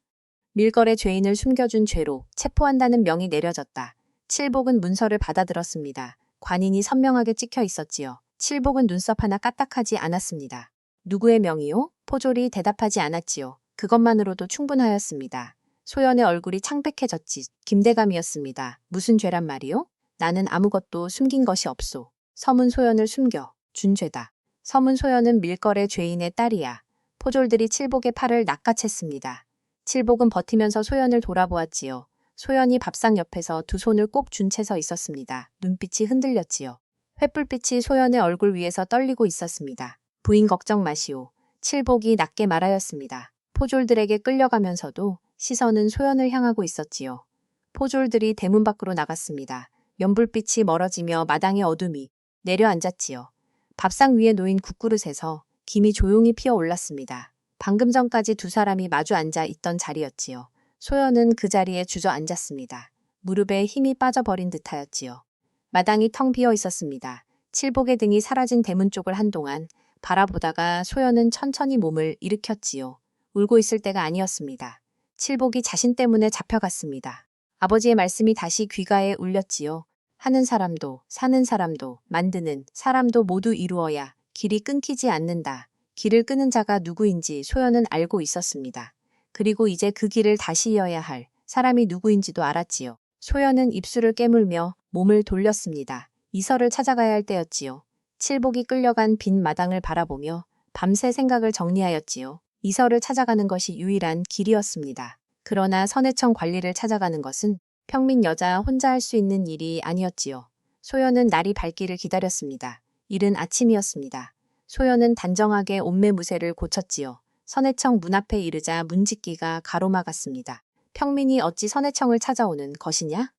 밀거래 죄인을 숨겨준 죄로 체포한다는 명이 내려졌다. 칠복은 문서를 받아들었습니다. 관인이 선명하게 찍혀 있었지요. 칠복은 눈썹 하나 까딱하지 않았습니다. 누구의 명이요? 포졸이 대답하지 않았지요. 그것만으로도 충분하였습니다. 소연의 얼굴이 창백해졌지. 김대감이었습니다. 무슨 죄란 말이요? 나는 아무것도 숨긴 것이 없소. 서문 소연을 숨겨 준 죄다. 서문 소연은 밀거래 죄인의 딸이야. 포졸들이 칠복의 팔을 낚아챘습니다. 칠복은 버티면서 소연을 돌아보았지요. 소연이 밥상 옆에서 두 손을 꼭 준 채 서 있었습니다. 눈빛이 흔들렸지요. 횃불빛이 소연의 얼굴 위에서 떨리고 있었습니다. 부인 걱정 마시오. 칠복이 낮게 말하였습니다. 포졸들에게 끌려가면서도 시선은 소연을 향하고 있었지요. 포졸들이 대문 밖으로 나갔습니다. 연불빛이 멀어지며 마당의 어둠이 내려앉았지요. 밥상 위에 놓인 국그릇에서 김이 조용히 피어올랐습니다. 방금 전까지 두 사람이 마주 앉아 있던 자리였지요. 소연은 그 자리에 주저앉았습니다. 무릎에 힘이 빠져버린 듯하였지요. 마당이 텅 비어 있었습니다. 칠복의 등이 사라진 대문 쪽을 한동안 바라보다가 소연은 천천히 몸을 일으켰지요. 울고 있을 때가 아니었습니다. 칠복이 자신 때문에 잡혀갔습니다. 아버지의 말씀이 다시 귀가에 울렸지요. 하는 사람도 사는 사람도 만드는 사람도 모두 이루어야 길이 끊기지 않는다. 길을 끄는 자가 누구인지 소연은 알고 있었습니다. 그리고 이제 그 길을 다시 이어야 할 사람이 누구인지도 알았지요. 소연은 입술을 깨물며 몸을 돌렸습니다. 이서를 찾아가야 할 때였지요. 칠복이 끌려간 빈 마당을 바라보며 밤새 생각을 정리하였지요. 이서를 찾아가는 것이 유일한 길이었습니다. 그러나 선해청 관리를 찾아가는 것은 평민 여자 혼자 할 수 있는 일이 아니었지요. 소연은 날이 밝기를 기다렸습니다. 이른 아침이었습니다. 소연은 단정하게 옷매무새를 고쳤지요. 선해청 문 앞에 이르자 문짓기가 가로막았습니다. 평민이 어찌 선해청을 찾아오는 것이냐?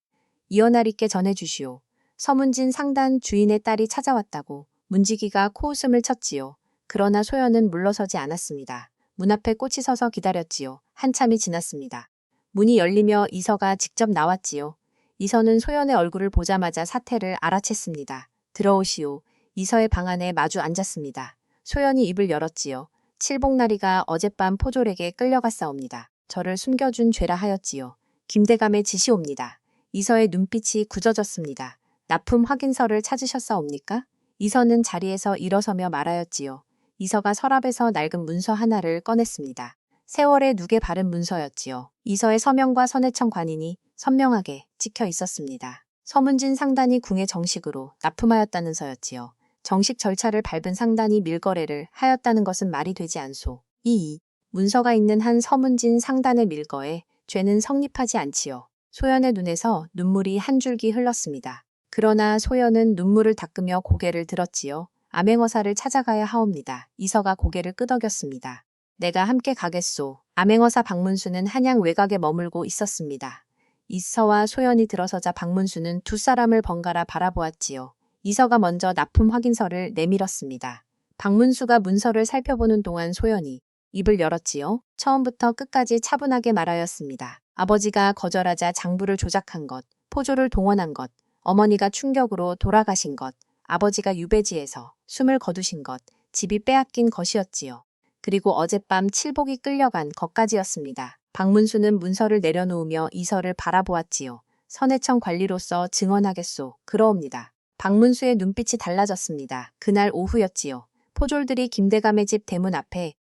이어나리께 전해주시오. 서문진 상단 주인의 딸이 찾아왔다고 문지기가 코웃음을 쳤지요. 그러나 소연은 물러서지 않았습니다. 문 앞에 꽂히 서서 기다렸지요. 한참이 지났습니다. 문이 열리며 이서가 직접 나왔지요. 이서는 소연의 얼굴을 보자마자 사태를 알아챘습니다. 들어오시오. 이서의 방 안에 마주 앉았습니다. 소연이 입을 열었지요. 칠복나리가 어젯밤 포졸에게 끌려갔사옵니다. 저를 숨겨준 죄라 하였지요. 김대감의 지시옵니다. 이서의 눈빛이 굳어졌습니다. 납품 확인서를 찾으셨사옵니까? 이서는 자리에서 일어서며 말하였지요. 이서가 서랍에서 낡은 문서 하나를 꺼냈습니다. 세월에 누게 바른 문서였지요. 이서의 서명과 선해청 관인이 선명하게 찍혀 있었습니다. 서문진 상단이 궁에 정식으로 납품하였다는 서였지요. 정식 절차를 밟은 상단이 밀거래를 하였다는 것은 말이 되지 않소. 이 문서가 있는 한 서문진 상단의 밀거에 죄는 성립하지 않지요. 소연의 눈에서 눈물이 한 줄기 흘렀습니다. 그러나 소연은 눈물을 닦으며 고개를 들었지요. 암행어사를 찾아가야 하옵니다. 이서가 고개를 끄덕였습니다. 내가 함께 가겠소. 암행어사 박문수는 한양 외곽에 머물고 있었습니다. 이서와 소연이 들어서자 박문수는 두 사람을 번갈아 바라보았지요. 이서가 먼저 납품 확인서를 내밀었습니다. 박문수가 문서를 살펴보는 동안 소연이 입을 열었지요. 처음부터 끝까지 차분하게 말하였습니다. 아버지가 거절하자 장부를 조작한 것, 포조를 동원한 것, 어머니가 충격으로 돌아가신 것, 아버지가 유배지에서 숨을 거두신 것, 집이 빼앗긴 것이었지요. 그리고 어젯밤 칠복이 끌려간 것까지였습니다. 박문수는 문서를 내려놓으며 이서를 바라보았지요. 선해청 관리로서 증언하겠소. 그러옵니다. 박문수의 눈빛이 달라졌습니다. 그날 오후였지요. 포졸들이 김대감의 집 대문 앞에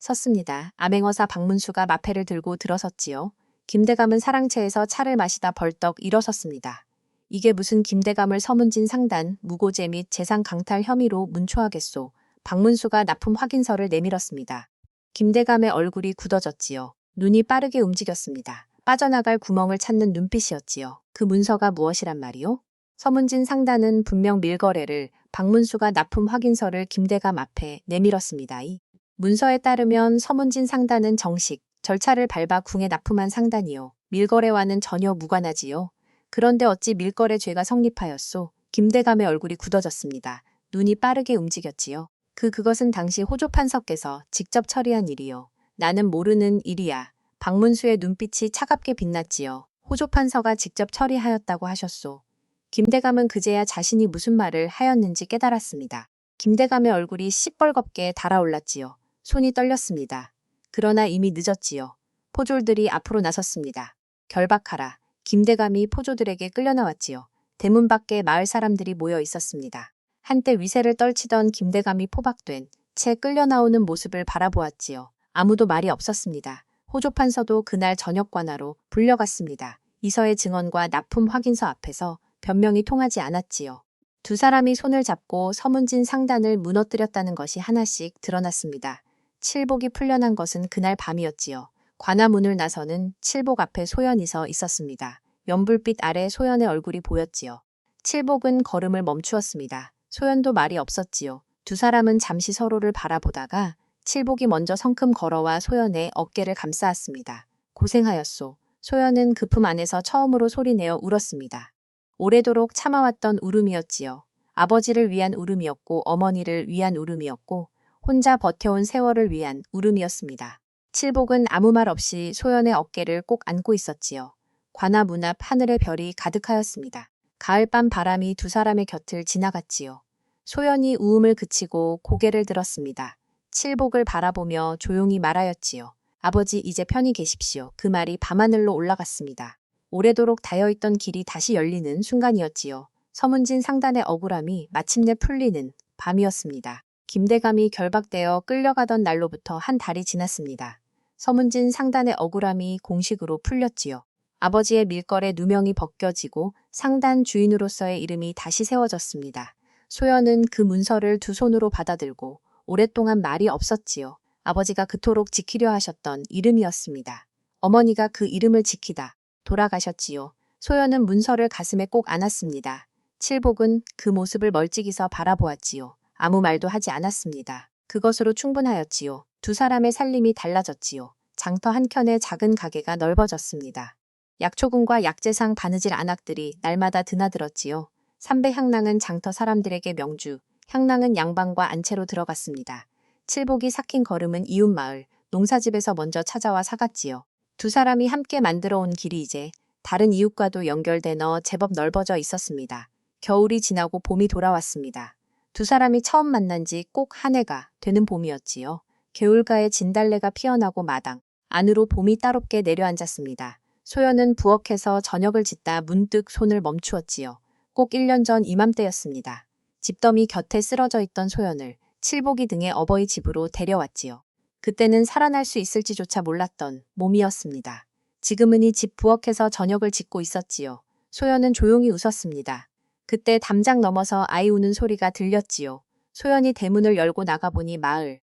섰습니다. 암행어사 박문수가 마패를 들고 들어섰지요. 김대감은 사랑채에서 차를 마시다 벌떡 일어섰습니다. 이게 무슨 김대감을 서문진 상단, 무고죄 및 재산 강탈 혐의로 문초하겠소. 박문수가 납품 확인서를 내밀었습니다. 김대감의 얼굴이 굳어졌지요. 눈이 빠르게 움직였습니다. 빠져나갈 구멍을 찾는 눈빛이었지요. 그 문서가 무엇이란 말이오? 서문진 상단은 분명 밀거래를 박문수가 납품 확인서를 김대감 앞에 내밀었습니다. 이 문서에 따르면 서문진 상단은 정식, 절차를 밟아 궁에 납품한 상단이요. 밀거래와는 전혀 무관하지요. 그런데 어찌 밀거래 죄가 성립하였소? 김대감의 얼굴이 굳어졌습니다. 눈이 빠르게 움직였지요. 그것은 당시 호조 판서께서 직접 처리한 일이요. 나는 모르는 일이야. 박문수의 눈빛이 차갑게 빛났지요. 호조 판서가 직접 처리하였다고 하셨소. 김대감은 그제야 자신이 무슨 말을 하였는지 깨달았습니다. 김대감의 얼굴이 시뻘겋게 달아올랐지요. 손이 떨렸습니다. 그러나 이미 늦었지요. 포졸들이 앞으로 나섰습니다. 결박하라. 김대감이 포조들에게 끌려나왔지요. 대문 밖에 마을 사람들이 모여 있었습니다. 한때 위세를 떨치던 김대감이 포박된 채 끌려나오는 모습을 바라보았지요. 아무도 말이 없었습니다. 호조 판서도 그날 저녁 관하로 불려갔습니다. 이서의 증언과 납품 확인서 앞에서 변명이 통하지 않았지요. 두 사람이 손을 잡고 서문진 상단을 무너뜨렸다는 것이 하나씩 드러났습니다. 칠복이 풀려난 것은 그날 밤이었지요. 관아문을 나서는 칠복 앞에 소연이 서 있었습니다. 연불빛 아래 소연의 얼굴이 보였지요. 칠복은 걸음을 멈추었습니다. 소연도 말이 없었지요. 두 사람은 잠시 서로를 바라보다가 칠복이 먼저 성큼 걸어와 소연의 어깨를 감싸았습니다. 고생하였소. 소연은 그 품 안에서 처음으로 소리내어 울었습니다. 오래도록 참아왔던 울음이었지요. 아버지를 위한 울음이었고 어머니를 위한 울음이었고 혼자 버텨온 세월을 위한 울음이었습니다. 칠복은 아무 말 없이 소연의 어깨를 꼭 안고 있었지요. 관아 문 앞 하늘의 별이 가득하였습니다. 가을밤 바람이 두 사람의 곁을 지나갔지요. 소연이 우음을 그치고 고개를 들었습니다. 칠복을 바라보며 조용히 말하였지요. 아버지 이제 편히 계십시오. 그 말이 밤하늘로 올라갔습니다. 오래도록 닫혀있던 길이 다시 열리는 순간이었지요. 서문진 상단의 억울함이 마침내 풀리는 밤이었습니다. 김대감이 결박되어 끌려가던 날로부터 한 달이 지났습니다. 서문진 상단의 억울함이 공식으로 풀렸지요. 아버지의 밀걸에 누명이 벗겨지고 상단 주인으로서의 이름이 다시 세워졌습니다. 소연은 그 문서를 두 손으로 받아들고 오랫동안 말이 없었지요. 아버지가 그토록 지키려 하셨던 이름이었습니다. 어머니가 그 이름을 지키다 돌아가셨지요. 소연은 문서를 가슴에 꼭 안았습니다. 칠복은 그 모습을 멀찍이서 바라보았지요. 아무 말도 하지 않았습니다. 그것으로 충분하였지요. 두 사람의 살림이 달라졌지요. 장터 한켠에 작은 가게가 넓어졌습니다. 약초군과 약재상 바느질 안악들이 날마다 드나들었지요. 삼배 향낭은 장터 사람들에게 명주, 향낭은 양반과 안채로 들어갔습니다. 칠복이 삭힌 걸음은 이웃마을, 농사집에서 먼저 찾아와 사갔지요. 두 사람이 함께 만들어 온 길이 이제 다른 이웃과도 연결되어 제법 넓어져 있었습니다. 겨울이 지나고 봄이 돌아왔습니다. 두 사람이 처음 만난 지 꼭 한 해가 되는 봄이었지요. 개울가에 진달래가 피어나고 마당 안으로 봄이 따롭게 내려앉았습니다. 소연은 부엌에서 저녁을 짓다 문득 손을 멈추었지요. 꼭 1년 전 이맘때였습니다. 집더미 곁에 쓰러져 있던 소연을 칠복이 등의 어버이 집으로 데려왔지요. 그때는 살아날 수 있을지조차 몰랐던 몸이었습니다. 지금은 이 집 부엌에서 저녁을 짓고 있었지요. 소연은 조용히 웃었습니다. 그때 담장 넘어서 아이 우는 소리가 들렸지요. 소연이 대문을 열고 나가보니 마을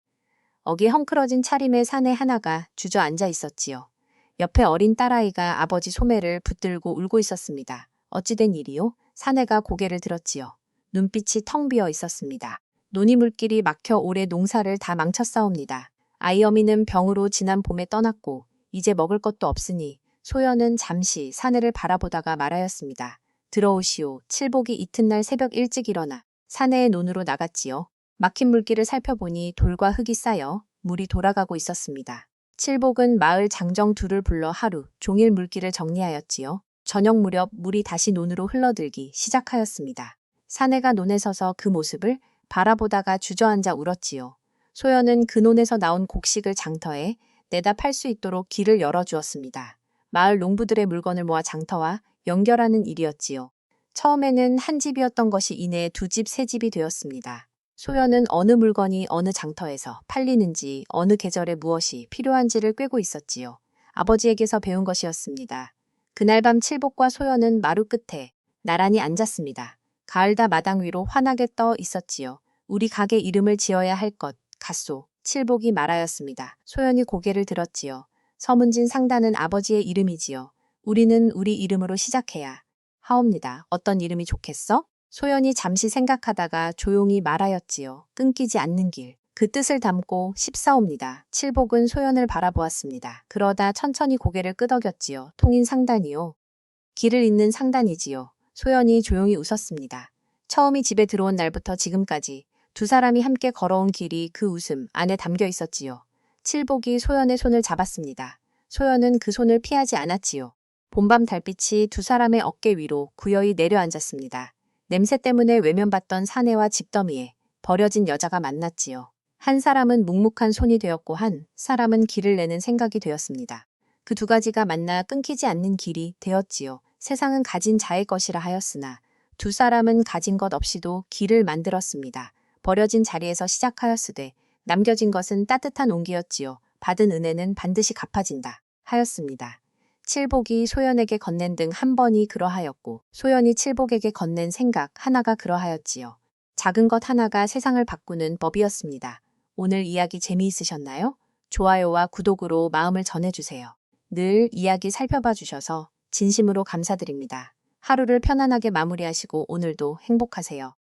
어기 헝클어진 차림의 사내 하나가 주저앉아 있었지요. 옆에 어린 딸아이가 아버지 소매를 붙들고 울고 있었습니다. 어찌된 일이요? 사내가 고개를 들었지요. 눈빛이 텅 비어 있었습니다. 논이 물길이 막혀 올해 농사를 다 망쳤사옵니다. 아이 어미는 병으로 지난 봄에 떠났고 이제 먹을 것도 없으니 소연은 잠시 사내를 바라보다가 말하였습니다. 들어오시오. 칠복이 이튿날 새벽 일찍 일어나 사내의 논으로 나갔지요. 막힌 물길을 살펴보니 돌과 흙이 쌓여 물이 돌아가고 있었습니다. 칠복은 마을 장정 둘을 불러 하루 종일 물길을 정리하였지요. 저녁 무렵 물이 다시 논으로 흘러들기 시작하였습니다. 사내가 논에 서서 그 모습을 바라보다가 주저앉아 울었지요. 소연은 그 논에서 나온 곡식을 장터에 내다 팔 수 있도록 길을 열어주었습니다. 마을 농부들의 물건을 모아 장터와 연결하는 일이었지요. 처음에는 한 집이었던 것이 이내 두 집, 세 집이 되었습니다. 소연은 어느 물건이 어느 장터에서 팔리는지 어느 계절에 무엇이 필요한지를 꿰고 있었지요. 아버지에게서 배운 것이었습니다. 그날 밤 칠복과 소연은 마루 끝에 나란히 앉았습니다. 가을다 마당 위로 환하게 떠 있었지요. 우리 가게 이름을 지어야 할 것 같소. 칠복이 말하였습니다. 소연이 고개를 들었지요. 서문진 상단은 아버지의 이름이지요. 우리는 우리 이름으로 시작해야 하옵니다. 어떤 이름이 좋겠어? 소연이 잠시 생각하다가 조용히 말하였지요. 끊기지 않는 길. 그 뜻을 담고 십사옵니다. 칠복은 소연을 바라보았습니다. 그러다 천천히 고개를 끄덕였지요. 통인 상단이요. 길을 잇는 상단이지요. 소연이 조용히 웃었습니다. 처음이 집에 들어온 날부터 지금까지 두 사람이 함께 걸어온 길이 그 웃음 안에 담겨 있었지요. 칠복이 소연의 손을 잡았습니다. 소연은 그 손을 피하지 않았지요. 봄밤 달빛이 두 사람의 어깨 위로 구여이 내려앉았습니다. 냄새 때문에 외면받던 사내와 집더미에 버려진 여자가 만났지요. 한 사람은 묵묵한 손이 되었고 한 사람은 길을 내는 생각이 되었습니다. 그 두 가지가 만나 끊기지 않는 길이 되었지요. 세상은 가진 자의 것이라 하였으나 두 사람은 가진 것 없이도 길을 만들었습니다. 버려진 자리에서 시작하였으되 남겨진 것은 따뜻한 온기였지요. 받은 은혜는 반드시 갚아진다 하였습니다. 칠복이 소연에게 건넨 등 한 번이 그러하였고 소연이 칠복에게 건넨 생각 하나가 그러하였지요. 작은 것 하나가 세상을 바꾸는 법이었습니다. 오늘 이야기 재미있으셨나요? 좋아요와 구독으로 마음을 전해주세요. 늘 이야기 살펴봐 주셔서 진심으로 감사드립니다. 하루를 편안하게 마무리하시고 오늘도 행복하세요.